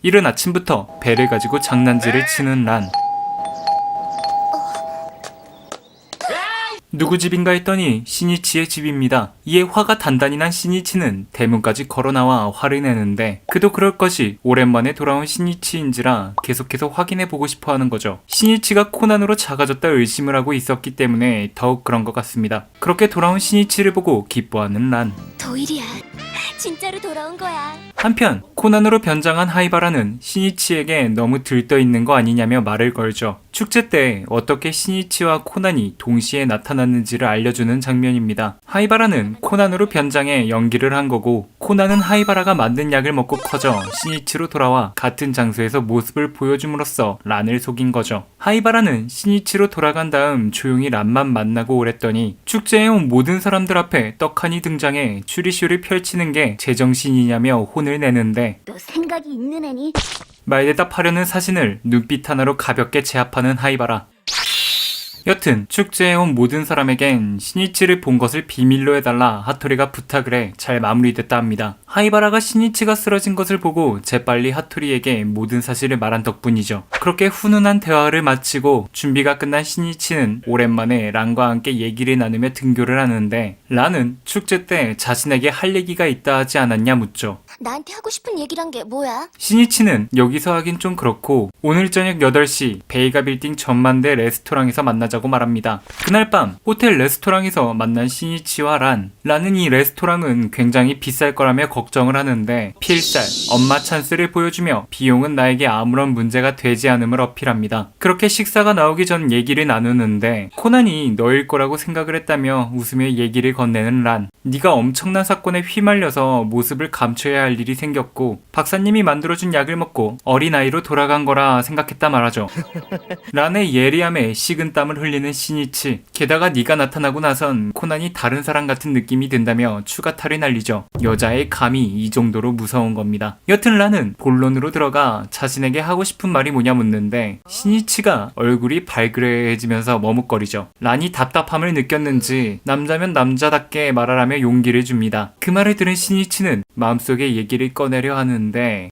이른 아침부터 배를 가지고 장난질을 치는 란. 누구 집인가 했더니 시니치의 집입니다. 이에 화가 단단히 난 시니치는 대문까지 걸어나와 화를 내는데 그도 그럴 것이 오랜만에 돌아온 시니치인지라 계속해서 확인해보고 싶어하는 거죠. 시니치가 코난으로 작아졌다 의심을 하고 있었기 때문에 더욱 그런 것 같습니다. 그렇게 돌아온 시니치를 보고 기뻐하는 란. 도일이야, 진짜로 돌아온 거야. 한편 코난으로 변장한 하이바라는 시니치에게 너무 들떠있는 거 아니냐며 말을 걸죠. 축제 때 어떻게 시니치와 코난이 동시에 나타났는지를 알려주는 장면입니다. 하이바라는 코난으로 변장해 연기를 한 거고 코난은 하이바라가 만든 약을 먹고 커져 시니치로 돌아와 같은 장소에서 모습을 보여줌으로써 란을 속인 거죠. 하이바라는 시니치로 돌아간 다음 조용히 란만 만나고 오랬더니 축제에 온 모든 사람들 앞에 떡하니 등장해 추리쇼를 펼치는 게 제정신이냐며 혼을 내는데 너 생각이 있는 애니? 말대답하려는 사신을 눈빛 하나로 가볍게 제압하는 하이바라. 여튼 축제에 온 모든 사람에겐 시니치를 본 것을 비밀로 해달라 하토리가 부탁을 해 잘 마무리됐다 합니다. 하이바라가 시니치가 쓰러진 것을 보고 재빨리 하토리에게 모든 사실을 말한 덕분이죠. 그렇게 훈훈한 대화를 마치고 준비가 끝난 시니치는 오랜만에 란과 함께 얘기를 나누며 등교를 하는데 란은 축제 때 자신에게 할 얘기가 있다 하지 않았냐 묻죠. 나한테 하고 싶은 얘기란 게 뭐야? 시니치는 여기서 하긴 좀 그렇고 오늘 저녁 8시 베이가 빌딩 전만대 레스토랑에서 만나자고 말합니다. 그날 밤 호텔 레스토랑에서 만난 시니치와 란은 이 레스토랑은 굉장히 비쌀 거라며 걱정을 하는데 필살, 엄마 찬스를 보여주며 비용은 나에게 아무런 문제가 되지 않음을 어필합니다. 그렇게 식사가 나오기 전 얘기를 나누는데 코난이 너일 거라고 생각을 했다며 웃으며 얘기를 건네는 란. 네가 엄청난 사건에 휘말려서 모습을 감춰야 할 일이 생겼고 박사님이 만들어준 약을 먹고 어린아이로 돌아간 거라 생각했다 말하죠. 란의 예리함에 식은땀을 흘리는 시니치. 게다가 네가 나타나고 나선 코난이 다른 사람 같은 느낌이 든다며 추가 탈을 날리죠. 여자의 감이 이 정도로 무서운 겁니다. 여튼 란은 본론으로 들어가 자신에게 하고 싶은 말이 뭐냐 묻는데 시니치가 얼굴이 발그레해지면서 머뭇거리죠. 란이 답답함을 느꼈는지 남자면 남자답게 말하라며 용기를 줍니다. 그 말을 들은 시니치는 마음속에 얘기를 꺼내려 하는데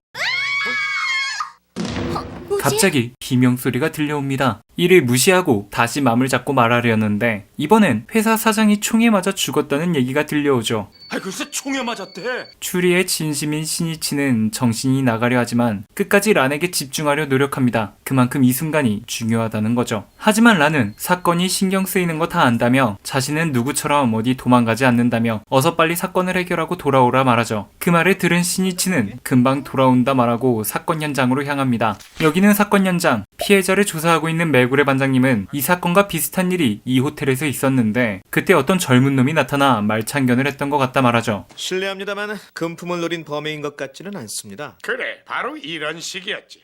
갑자기 비명소리가 들려옵니다. 이를 무시하고 다시 마음을 잡고 말하려는데 이번엔 회사 사장이 총에 맞아 죽었다는 얘기가 들려오죠. 글쎄 총에 맞았대. 추리의 진심인 시니치는 정신이 나가려 하지만 끝까지 란에게 집중하려 노력합니다. 그만큼 이 순간이 중요하다는 거죠. 하지만 란은 사건이 신경 쓰이는 거 다 안다며 자신은 누구처럼 어디 도망가지 않는다며 어서 빨리 사건을 해결하고 돌아오라 말하죠. 그 말을 들은 시니치는 금방 돌아온다 말하고 사건 현장으로 향합니다. 여기는 사건 현장. 피해자를 조사하고 있는 메구레 반장님은 이 사건과 비슷한 일이 이 호텔에서 있었는데 그때 어떤 젊은 놈이 나타나 말창견을 했던 것 같다 말하죠. 실례합니다만 금품을 노린 범행인 것 같지는 않습니다. 그래, 바로 이런 식이었지.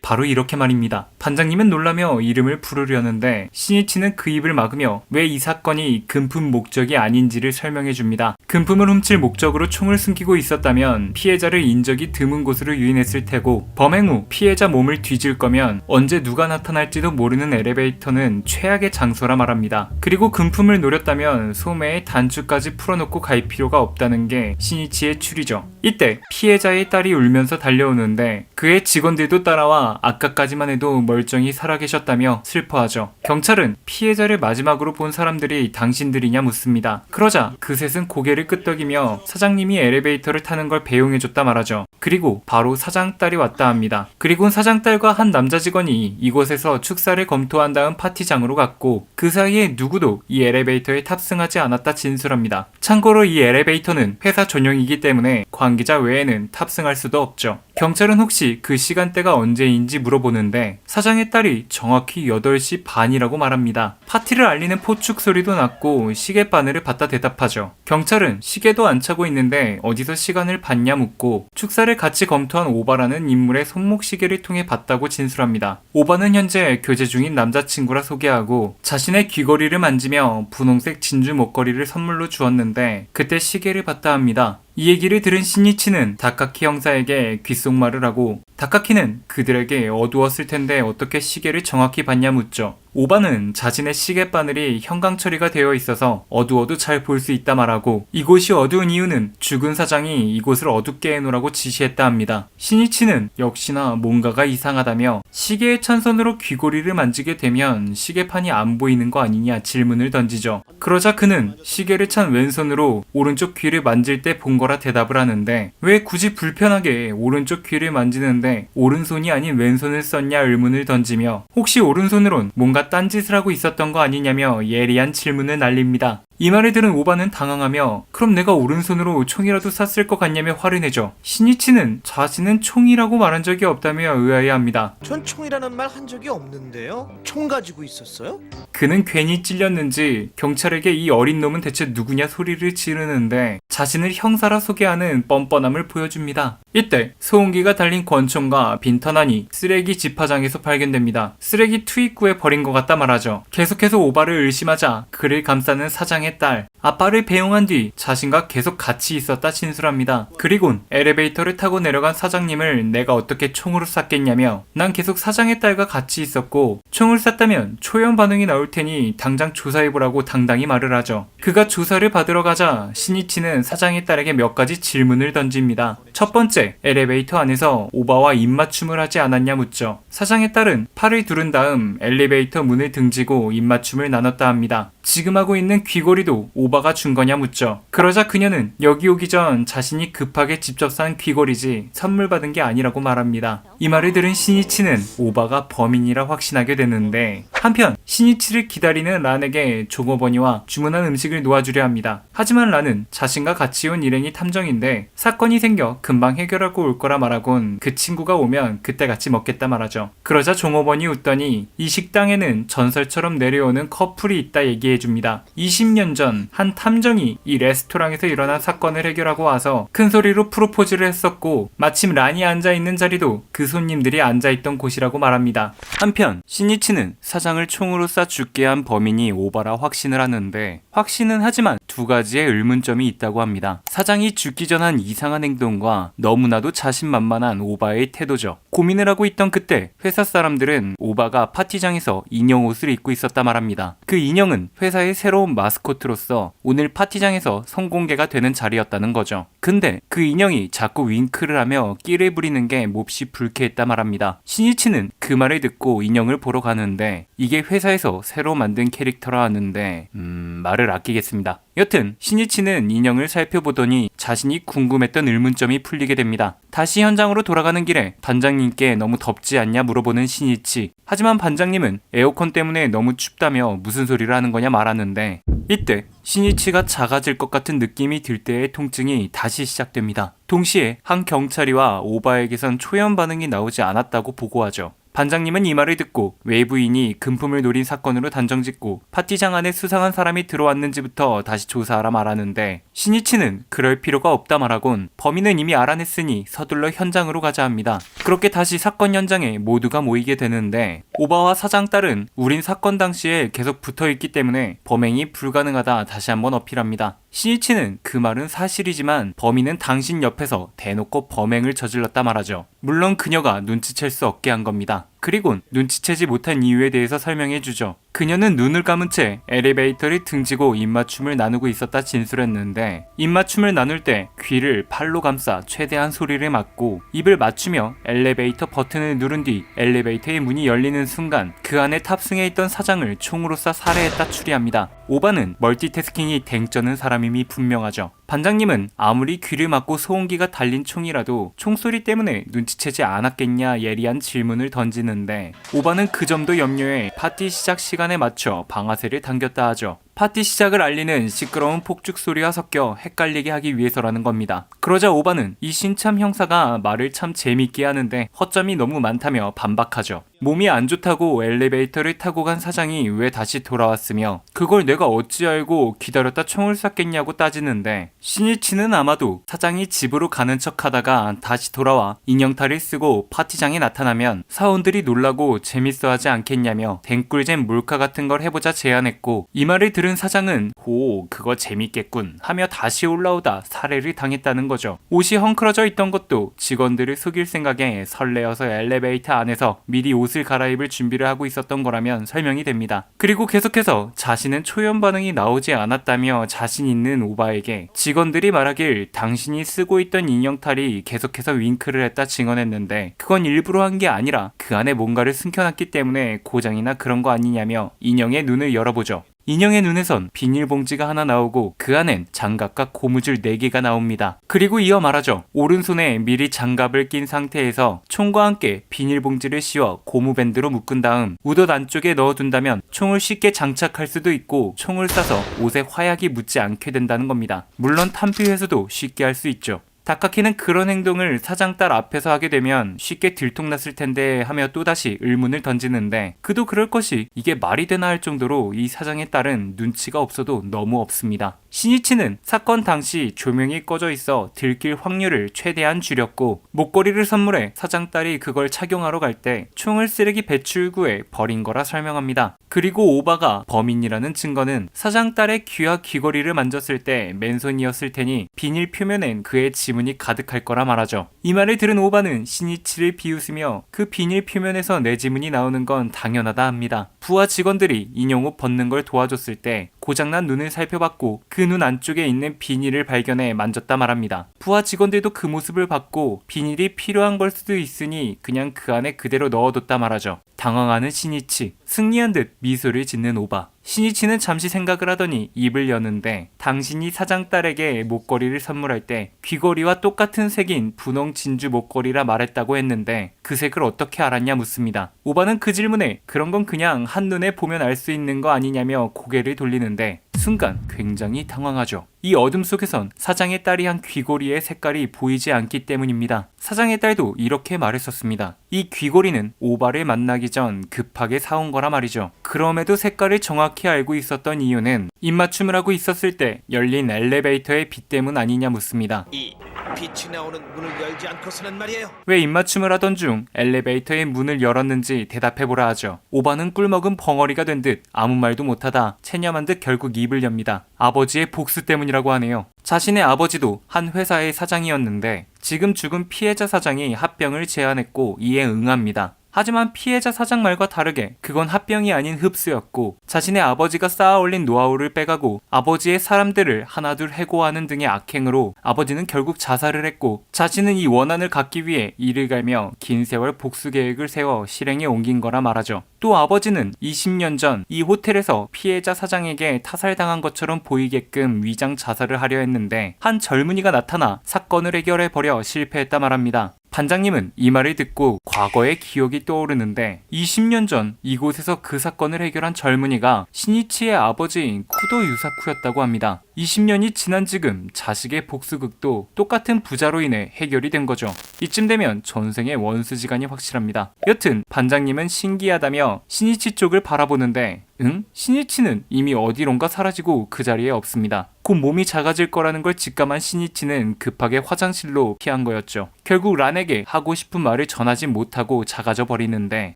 바로 이렇게 말입니다. 반장님은 놀라며 이름을 부르려는데 시니치는 그 입을 막으며 왜 이 사건이 금품 목적이 아닌지를 설명해줍니다. 금품을 훔칠 목적으로 총을 숨기고 있었다면 피해자를 인적이 드문 곳으로 유인했을 테고 범행 후 피해자 몸을 뒤질 거면 언제 누가 나타날지도 모르는 엘리베이터는 최악의 장소라 말합니다. 그리고 금품을 노렸다면 소매에 단추까지 풀어놓고 갈 필요가 없다는 게 시니치의 추리죠. 이때 피해자의 딸이 울면서 달려오는데 그의 직원들도 따라와 아까까지만 해도 멀쩡히 살아계셨다며 슬퍼하죠. 경찰은 피해자를 마지막으로 본 사람들이 당신들이냐 묻습니다. 그러자 그 셋은 고개를 끄덕이며 사장님이 엘리베이터를 타는 걸 배웅해줬다 말하죠. 그리고 바로 사장 딸이 왔다 합니다. 그리고는 사장 딸과 한 남자 직원이 이곳에서 축사를 검토한 다음 파티장으로 갔고 그 사이에 누구도 이 엘리베이터에 탑승하지 않았다 진술합니다. 참고로 이 엘리베이터는 회사 전용이기 때문에 관계자 외에는 탑승할 수도 없죠. 경찰은 혹시 그 시간대가 언제인지 물어보는데 사장의 딸이 정확히 8시 반이라고 말합니다. 파티를 알리는 포축 소리도 났고 시계 바늘을 받다 대답하죠. 경찰은 시계도 안 차고 있는데 어디서 시간을 봤냐 묻고 축사를 같이 검토한 오바라는 인물의 손목 시계를 통해 봤다고 진술합니다. 오바는 현재 교제 중인 남자친구라 소개하고 자신의 귀걸이를 만지며 분홍색 진주 목걸이를 선물로 주었는데 그때 시계를 봤다 합니다. 이 얘기를 들은 시니치는 다카키 형사에게 귓속말을 하고 다카키는 그들에게 어두웠을 텐데 어떻게 시계를 정확히 봤냐 묻죠. 오바는 자신의 시계 바늘이 형광 처리가 되어 있어서 어두워도 잘 볼 수 있다 말하고 이곳이 어두운 이유는 죽은 사장이 이곳을 어둡게 해놓으라고 지시했다 합니다. 시니치는 역시나 뭔가가 이상하다며 시계의 찬선으로 귀고리를 만지게 되면 시계판이 안 보이는 거 아니냐 질문을 던지죠. 그러자 그는 시계를 찬 왼손으로 오른쪽 귀를 만질 때 본 거라 대답을 하는데 왜 굳이 불편하게 오른쪽 귀를 만지는데 오른손이 아닌 왼손을 썼냐 의문을 던지며 혹시 오른손으론 뭔가 딴짓을 하고 있었던 거 아니냐며 예리한 질문을 날립니다. 이 말을 들은 오바는 당황하며 그럼 내가 오른손으로 총이라도 쐈을 것 같냐며 화를 내죠. 시니치는 자신은 총이라고 말한 적이 없다며 의아해합니다. 전 총이라는 말 한 적이 없는데요. 총 가지고 있었어요? 그는 괜히 찔렸는지 경찰에게 이 어린 놈은 대체 누구냐 소리를 지르는데 자신을 형사라 소개하는 뻔뻔함을 보여줍니다. 이때 소음기가 달린 권총과 빈터난이 쓰레기 집화장에서 발견됩니다. 쓰레기 투입구에 버린 것 같다 말하죠. 계속해서 오바를 의심하자 그를 감싸는 사장의 딸 아빠를 배웅한 뒤 자신과 계속 같이 있었다 진술합니다. 그리곤 엘리베이터를 타고 내려간 사장님을 내가 어떻게 총으로 쐈겠냐며 난 계속 사장의 딸과 같이 있었고 총을 쐈다면 초연 반응이 나올 테니 당장 조사해보라고 당당히 말을 하죠. 그가 조사를 받으러 가자 시니치는 사장의 딸에게 몇 가지 질문을 던집니다. 첫 번째, 엘리베이터 안에서 오바와 입맞춤을 하지 않았냐 묻죠. 사장의 딸은 팔을 두른 다음 엘리베이터 문을 등지고 입맞춤을 나눴다 합니다. 지금 하고 있는 귀걸이도 오바가 준 거냐 묻죠. 그러자 그녀는 여기 오기 전 자신이 급하게 직접 산 귀걸이지 선물 받은 게 아니라고 말합니다. 이 말을 들은 시니치는 오바가 범인이라 확신하게 되는데 한편 시니치를 기다리는 란에게 종업원이와 주문한 음식을 놓아주려 합니다. 하지만 란은 자신과 같이 온 일행이 탐정인데 사건이 생겨 금방 해결하고 올 거라 말하곤 그 친구가 오면 그때 같이 먹겠다 말하죠. 그러자 종업원이 웃더니 이 식당에는 전설처럼 내려오는 커플이 있다 얘기해줍니다. 20년 전 한 탐정이 이 레스토랑에서 일어난 사건을 해결하고 와서 큰 소리로 프로포즈를 했었고 마침 란이 앉아있는 자리도 그 손님들이 앉아있던 곳이라고 말합니다. 한편 시니치는 사장을 총으로 쏴 죽게 한 범인이 오바라 확신을 하는데 확신은 하지만 두 가지의 의문점이 있다고 합니다. 사장이 죽기 전 한 이상한 행동과 너무나도 자신만만한 오바의 태도죠. 고민을 하고 있던 그때 회사 사람들은 오바가 파티장에서 인형 옷을 입고 있었다 말합니다. 그 인형은 회사의 새로운 마스코트로서 오늘 파티장에서 성공개가 되는 자리였다는 거죠. 근데 그 인형이 자꾸 윙크를 하며 끼를 부리는 게 몹시 불쾌했다 말합니다. 시니치는 그 말을 듣고 인형을 보러 가는데 이게 회사에서 새로 만든 캐릭터라 하는데 말을 아끼겠습니다. 여튼 시니치는 인형을 살펴보더니 자신이 궁금했던 의문점이 풀리게 됩니다. 다시 현장으로 돌아가는 길에 반장님께 너무 덥지 않냐 물어보는 시니치. 하지만 반장님은 에어컨 때문에 너무 춥다며 무슨 소리를 하는 거냐 말하는데 이때 시니치가 작아질 것 같은 느낌이 들 때의 통증이 다시 시작됩니다. 동시에 한 경찰이와 오바에게선 초연 반응이 나오지 않았다고 보고하죠. 반장님은 이 말을 듣고 외부인이 금품을 노린 사건으로 단정짓고 파티장 안에 수상한 사람이 들어왔는지부터 다시 조사하라 말하는데 시니치는 그럴 필요가 없다 말하곤 범인은 이미 알아냈으니 서둘러 현장으로 가자 합니다. 그렇게 다시 사건 현장에 모두가 모이게 되는데 오바와 사장 딸은 우린 사건 당시에 계속 붙어있기 때문에 범행이 불가능하다 다시 한번 어필합니다. 시니치는 그 말은 사실이지만 범인은 당신 옆에서 대놓고 범행을 저질렀다 말하죠. 물론 그녀가 눈치챌 수 없게 한 겁니다. 그리곤 눈치채지 못한 이유에 대해서 설명해주죠. 그녀는 눈을 감은 채 엘리베이터를 등지고 입맞춤을 나누고 있었다 진술했는데 입맞춤을 나눌 때 귀를 팔로 감싸 최대한 소리를 막고 입을 맞추며 엘리베이터 버튼을 누른 뒤 엘리베이터의 문이 열리는 순간 그 안에 탑승해 있던 사장을 총으로 쏴 살해했다 추리합니다. 오바는 멀티태스킹이 댕쩌는 사람임이 분명하죠. 반장님은 아무리 귀를 막고 소음기가 달린 총이라도 총소리 때문에 눈치채지 않았겠냐 예리한 질문을 던지는데 오바는 그 점도 염려해 파티 시작 시간에 맞춰 방아쇠를 당겼다 하죠. 파티 시작을 알리는 시끄러운 폭죽 소리와 섞여 헷갈리게 하기 위해서라는 겁니다. 그러자 오바는 이 신참 형사가 말을 참 재밌게 하는데 허점이 너무 많다며 반박하죠. 몸이 안 좋다고 엘리베이터를 타고 간 사장이 왜 다시 돌아왔으며 그걸 내가 어찌 알고 기다렸다 총을 쐈겠냐고 따지는데 신이치는 아마도 사장이 집으로 가는 척 하다가 다시 돌아와 인형탈을 쓰고 파티장에 나타나면 사원들이 놀라고 재밌어하지 않겠냐며 댕꿀잼 몰카 같은 걸 해보자 제안했고 이 말을 들은 사장은 오 그거 재밌겠군 하며 다시 올라오다 살해를 당했다는 거죠. 옷이 헝클어져 있던 것도 직원들을 속일 생각에 설레어서 엘리베이터 안에서 미리 옷을 갈아입을 준비를 하고 있었던 거라면 설명이 됩니다. 그리고 계속해서 자신은 초연 반응이 나오지 않았다며 자신 있는 오바에게 직원들이 말하길 당신이 쓰고 있던 인형탈이 계속해서 윙크를 했다 증언했는데 그건 일부러 한 게 아니라 그 안에 뭔가를 숨겨놨기 때문에 고장이나 그런 거 아니냐며 인형의 눈을 열어보죠. 인형의 눈에선 비닐봉지가 하나 나오고 그 안엔 장갑과 고무줄 4개가 나옵니다. 그리고 이어 말하죠. 오른손에 미리 장갑을 낀 상태에서 총과 함께 비닐봉지를 씌워 고무밴드로 묶은 다음 우덧 안쪽에 넣어둔다면 총을 쉽게 장착할 수도 있고 총을 쏴서 옷에 화약이 묻지 않게 된다는 겁니다. 물론 탄피회수도 쉽게 할 수 있죠. 다카키는 그런 행동을 사장 딸 앞에서 하게 되면 쉽게 들통났을 텐데 하며 또다시 의문을 던지는데 그도 그럴 것이 이게 말이 되나 할 정도로 이 사장의 딸은 눈치가 없어도 너무 없습니다. 신이치는 사건 당시 조명이 꺼져 있어 들킬 확률을 최대한 줄였고 목걸이를 선물해 사장 딸이 그걸 착용하러 갈 때 총을 쓰레기 배출구에 버린 거라 설명합니다. 그리고 오바가 범인이라는 증거는 사장 딸의 귀와 귀걸이를 만졌을 때 맨손이었을 테니 비닐 표면엔 그의 지문이 가득할 거라 말하죠. 이 말을 들은 오바는 신이치를 비웃으며 그 비닐 표면에서 내 지문이 나오는 건 당연하다 합니다. 부하 직원들이 인형옷 벗는 걸 도와줬을 때 고장난 눈을 살펴봤고 그 눈 안쪽에 있는 비닐을 발견해 만졌다 말합니다. 부하 직원들도 그 모습을 봤고 비닐이 필요한 걸 수도 있으니 그냥 그 안에 그대로 넣어뒀다 말하죠. 당황하는 신이치, 승리한 듯 미소를 짓는 오바. 신이치는 잠시 생각을 하더니 입을 여는데 당신이 사장 딸에게 목걸이를 선물할 때 귀걸이와 똑같은 색인 분홍 진주 목걸이라 말했다고 했는데 그 색을 어떻게 알았냐 묻습니다. 오바는 그 질문에 그런 건 그냥 한눈에 보면 알 수 있는 거 아니냐며 고개를 돌리는데 순간 굉장히 당황하죠. 이 어둠 속에선 사장의 딸이 한 귀걸이의 색깔이 보이지 않기 때문입니다. 사장의 딸도 이렇게 말했었습니다. 이 귀걸이는 오바를 만나기 전 급하게 사온 거라 말이죠. 그럼에도 색깔을 정확히 알고 있었던 이유는 입맞춤을 하고 있었을 때 열린 엘리베이터의 빛 때문 아니냐 묻습니다. 이 빛이 나오는 문을 열지 않고서는 말이에요. 왜 입맞춤을 하던 중 엘리베이터의 문을 열었는지 대답해보라 하죠. 오바는 꿀먹은 벙어리가 된 듯 아무 말도 못하다 체념한 듯 결국 입을 엽니다. 아버지의 복수 때문이라고 하네요. 자신의 아버지도 한 회사의 사장이었는데 지금 죽은 피해자 사장이 합병을 제안했고 이에 응합니다. 하지만 피해자 사장 말과 다르게 그건 합병이 아닌 흡수였고 자신의 아버지가 쌓아올린 노하우를 빼가고 아버지의 사람들을 하나둘 해고하는 등의 악행으로 아버지는 결국 자살을 했고 자신은 이 원한을 갚기 위해 이를 갈며 긴 세월 복수 계획을 세워 실행에 옮긴 거라 말하죠. 또 아버지는 20년 전 이 호텔에서 피해자 사장에게 타살당한 것처럼 보이게끔 위장 자살을 하려 했는데 한 젊은이가 나타나 사건을 해결해버려 실패했다 말합니다. 반장님은 이 말을 듣고 과거의 기억이 떠오르는데 20년 전 이곳에서 그 사건을 해결한 젊은이가 신이치의 아버지인 쿠도 유사쿠였다고 합니다. 20년이 지난 지금 자식의 복수극도 똑같은 부자로 인해 해결이 된 거죠. 이쯤 되면 전생의 원수지간이 확실합니다. 여튼 반장님은 신기하다며 신이치 쪽을 바라보는데 신이치는 이미 어디론가 사라지고 그 자리에 없습니다. 곧 몸이 작아질 거라는 걸 직감한 신이치는 급하게 화장실로 피한 거였죠. 결국 란에게 하고 싶은 말을 전하지 못하고 작아져 버리는데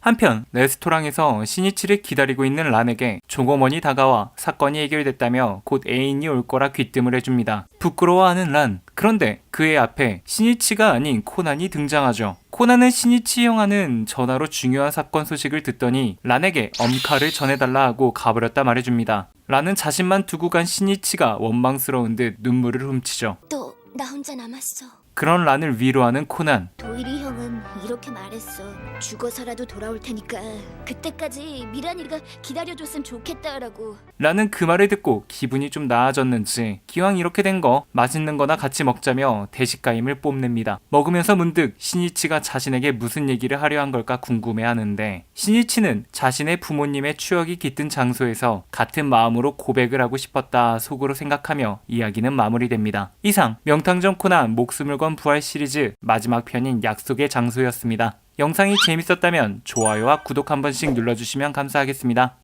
한편 레스토랑에서 신이치를 기다리고 있는 란에게 종업원이 다가와 사건이 해결됐다며 곧 애인이 올 거라 귀뜸을 해줍니다. 부끄러워하는 란. 그런데 그의 앞에 신이치가 아닌 코난이 등장하죠. 코난은 신이치 형아는 전화로 중요한 사건 소식을 듣더니 란에게 엄카를 전해달라 하고 가버렸다 말해줍니다. 란은 자신만 두고 간 신이치가 원망스러운 듯 눈물을 훔치죠. 또 나 혼자 남았어. 그런 란을 위로하는 코난. 도일이 형은 이렇게 말했어. 죽어서라도 돌아올 테니까 그때까지 미란이가 기다려줬으면 좋겠다라고. 란은 그 말을 듣고 기분이 좀 나아졌는지 기왕 이렇게 된 거 맛있는 거나 같이 먹자며 대식가임을 뽐냅니다. 먹으면서 문득 신이치가 자신에게 무슨 얘기를 하려 한 걸까 궁금해하는데 신이치는 자신의 부모님의 추억이 깃든 장소에서 같은 마음으로 고백을 하고 싶었다 속으로 생각하며 이야기는 마무리됩니다. 이상 명탕정 코난 목숨을 건 부활 시리즈 마지막 편인 약속의 장소였습니다. 영상이 재밌었다면 좋아요와 구독 한 번씩 눌러주시면 감사하겠습니다.